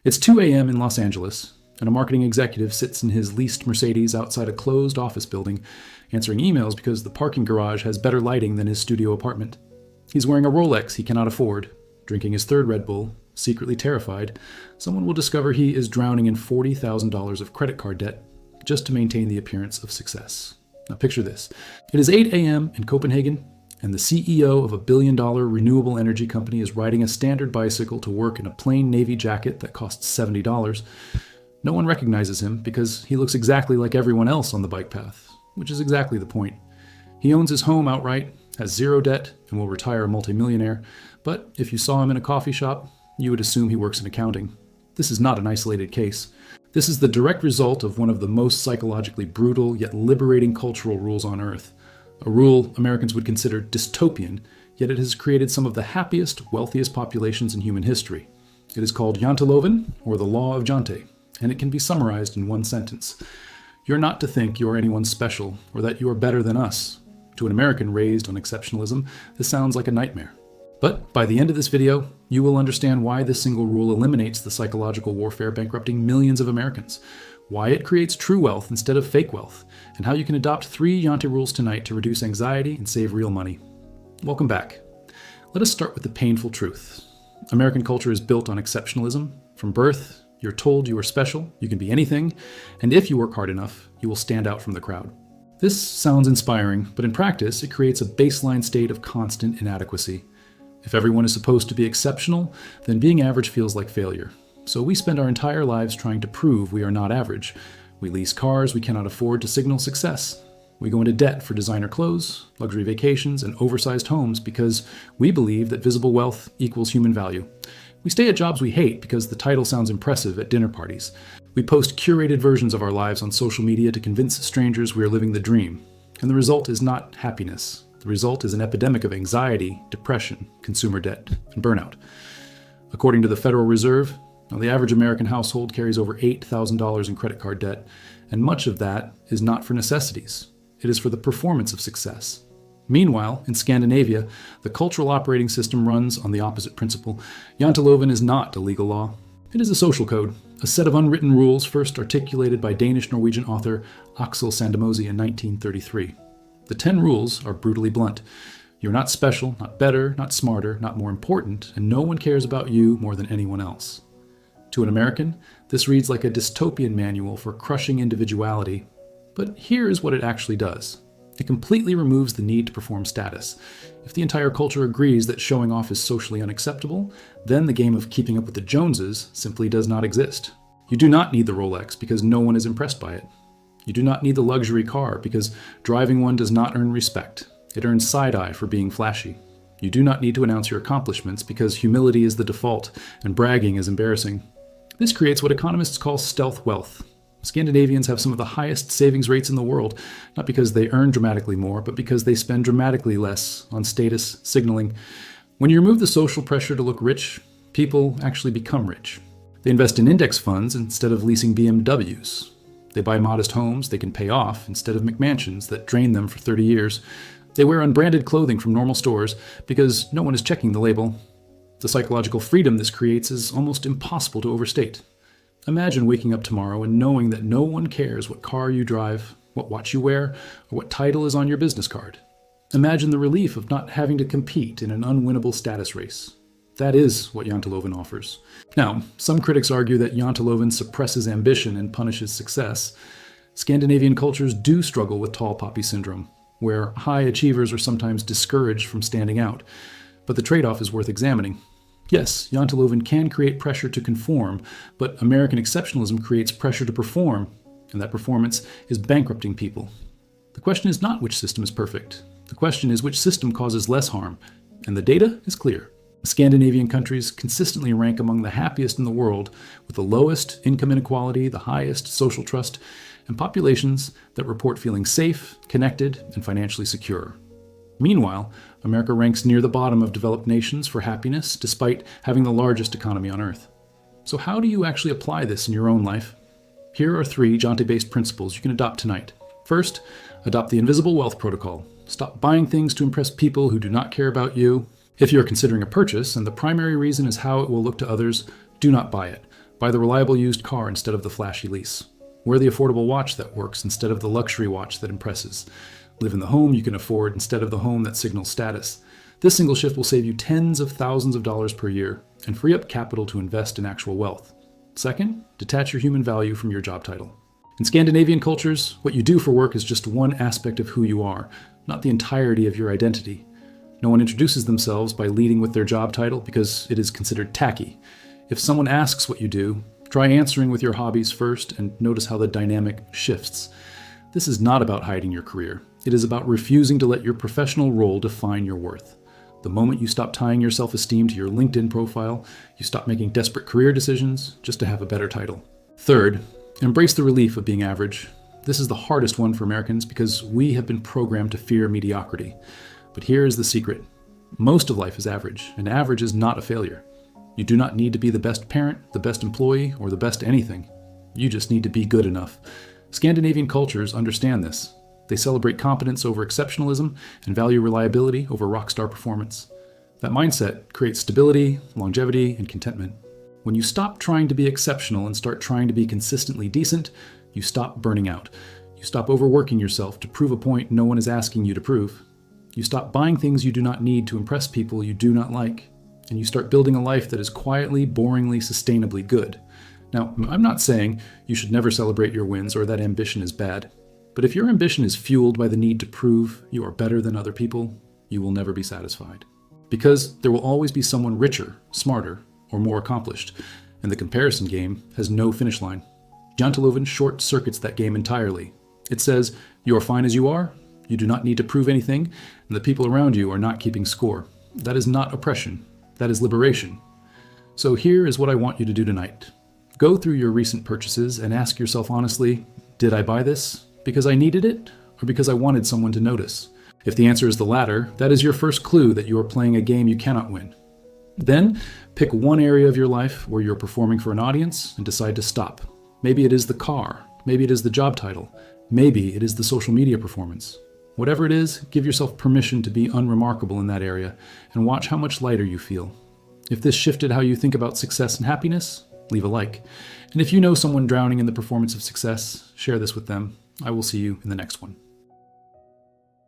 It's 2 a.m. in Los Angeles, and a marketing executive sits in his leased Mercedes outside a closed office building, answering emails because the parking garage has better lighting than his studio apartment. He's wearing a Rolex he cannot afford, drinking his third Red Bull, secretly terrified someone will discover he is drowning in $40,000 of credit card debt just to maintain the appearance of success. Now picture this. It is 8 a.m. in Copenhagen, and the CEO of a billion-dollar renewable energy company is riding a standard bicycle to work in a plain navy jacket that costs $70. No one recognizes him because he looks exactly like everyone else on the bike path, which is exactly the point. He owns his home outright, has zero debt, and will retire a multimillionaire, but if you saw him in a coffee shop, you would assume he works in accounting. This is not an isolated case. This is the direct result of one of the most psychologically brutal yet liberating cultural rules on Earth. A rule Americans would consider dystopian, yet it has created some of the happiest, wealthiest populations in human history. It is called Janteloven, or the Law of Jante, and it can be summarized in one sentence. You're not to think you are anyone special, or that you are better than us. To an American raised on exceptionalism, this sounds like a nightmare. But by the end of this video, you will understand why this single rule eliminates the psychological warfare bankrupting millions of Americans, why it creates true wealth instead of fake wealth, and how you can adopt 3 Jante rules tonight to reduce anxiety and save real money. Welcome back. Let us start with the painful truth. American culture is built on exceptionalism. From birth, you're told you are special, you can be anything, and if you work hard enough, you will stand out from the crowd. This sounds inspiring, but in practice, it creates a baseline state of constant inadequacy. If everyone is supposed to be exceptional, then being average feels like failure. So we spend our entire lives trying to prove we are not average. We lease cars we cannot afford to signal success. We go into debt for designer clothes, luxury vacations, and oversized homes because we believe that visible wealth equals human value. We stay at jobs we hate because the title sounds impressive at dinner parties. We post curated versions of our lives on social media to convince strangers we are living the dream. And the result is not happiness. The result is an epidemic of anxiety, depression, consumer debt, and burnout. According to the Federal Reserve, the average American household carries over $8,000 in credit card debt, and much of that is not for necessities. It is for the performance of success. Meanwhile, in Scandinavia, the cultural operating system runs on the opposite principle. Janteloven is not a legal law. It is a social code, a set of unwritten rules first articulated by Danish-Norwegian author Aksel Sandemose in 1933. The 10 rules are brutally blunt. You're not special, not better, not smarter, not more important, and no one cares about you more than anyone else. To an American, this reads like a dystopian manual for crushing individuality, but here is what it actually does. It completely removes the need to perform status. If the entire culture agrees that showing off is socially unacceptable, then the game of keeping up with the Joneses simply does not exist. You do not need the Rolex because no one is impressed by it. You do not need the luxury car because driving one does not earn respect. It earns side-eye for being flashy. You do not need to announce your accomplishments because humility is the default and bragging is embarrassing. This creates what economists call stealth wealth. Scandinavians have some of the highest savings rates in the world, not because they earn dramatically more, but because they spend dramatically less on status signaling. When you remove the social pressure to look rich, people actually become rich. They invest in index funds instead of leasing BMWs. They buy modest homes they can pay off instead of McMansions that drain them for 30 years. They wear unbranded clothing from normal stores because no one is checking the label. The psychological freedom this creates is almost impossible to overstate. Imagine waking up tomorrow and knowing that no one cares what car you drive, what watch you wear, or what title is on your business card. Imagine the relief of not having to compete in an unwinnable status race. That is what Janteloven offers. Now, some critics argue that Janteloven suppresses ambition and punishes success. Scandinavian cultures do struggle with tall poppy syndrome, where high achievers are sometimes discouraged from standing out. But the trade-off is worth examining. Yes, Janteloven can create pressure to conform, but American exceptionalism creates pressure to perform, and that performance is bankrupting people. The question is not which system is perfect. The question is which system causes less harm, and the data is clear. Scandinavian countries consistently rank among the happiest in the world, with the lowest income inequality, the highest social trust, and populations that report feeling safe, connected, and financially secure. Meanwhile, America ranks near the bottom of developed nations for happiness, despite having the largest economy on Earth. So how do you actually apply this in your own life? Here are 3 Jante-based principles you can adopt tonight. First, adopt the invisible wealth protocol. Stop buying things to impress people who do not care about you. If you are considering a purchase and the primary reason is how it will look to others, do not buy it. Buy the reliable used car instead of the flashy lease. Wear the affordable watch that works instead of the luxury watch that impresses. Live in the home you can afford instead of the home that signals status. This single shift will save you tens of thousands of dollars per year and free up capital to invest in actual wealth. Second, detach your human value from your job title. In Scandinavian cultures, what you do for work is just one aspect of who you are, not the entirety of your identity. No one introduces themselves by leading with their job title because it is considered tacky. If someone asks what you do, try answering with your hobbies first and notice how the dynamic shifts. This is not about hiding your career. It is about refusing to let your professional role define your worth. The moment you stop tying your self-esteem to your LinkedIn profile, you stop making desperate career decisions just to have a better title. Third, embrace the relief of being average. This is the hardest one for Americans because we have been programmed to fear mediocrity. But here is the secret. Most of life is average, and average is not a failure. You do not need to be the best parent, the best employee, or the best anything. You just need to be good enough. Scandinavian cultures understand this. They celebrate competence over exceptionalism and value reliability over rockstar performance. That mindset creates stability, longevity, and contentment. When you stop trying to be exceptional and start trying to be consistently decent, you stop burning out. You stop overworking yourself to prove a point no one is asking you to prove. You stop buying things you do not need to impress people you do not like. And you start building a life that is quietly, boringly, sustainably good. Now, I'm not saying you should never celebrate your wins or that ambition is bad. But if your ambition is fueled by the need to prove you are better than other people, you will never be satisfied. Because there will always be someone richer, smarter, or more accomplished, and the comparison game has no finish line. Janteloven short-circuits that game entirely. It says, you are fine as you are, you do not need to prove anything, and the people around you are not keeping score. That is not oppression, that is liberation. So here is what I want you to do tonight. Go through your recent purchases and ask yourself honestly, did I buy this because I needed it, or because I wanted someone to notice? If the answer is the latter, that is your first clue that you are playing a game you cannot win. Then, pick one area of your life where you're performing for an audience and decide to stop. Maybe it is the car, maybe it is the job title, maybe it is the social media performance. Whatever it is, give yourself permission to be unremarkable in that area and watch how much lighter you feel. If this shifted how you think about success and happiness, leave a like. And if you know someone drowning in the performance of success, share this with them. I will see you in the next one.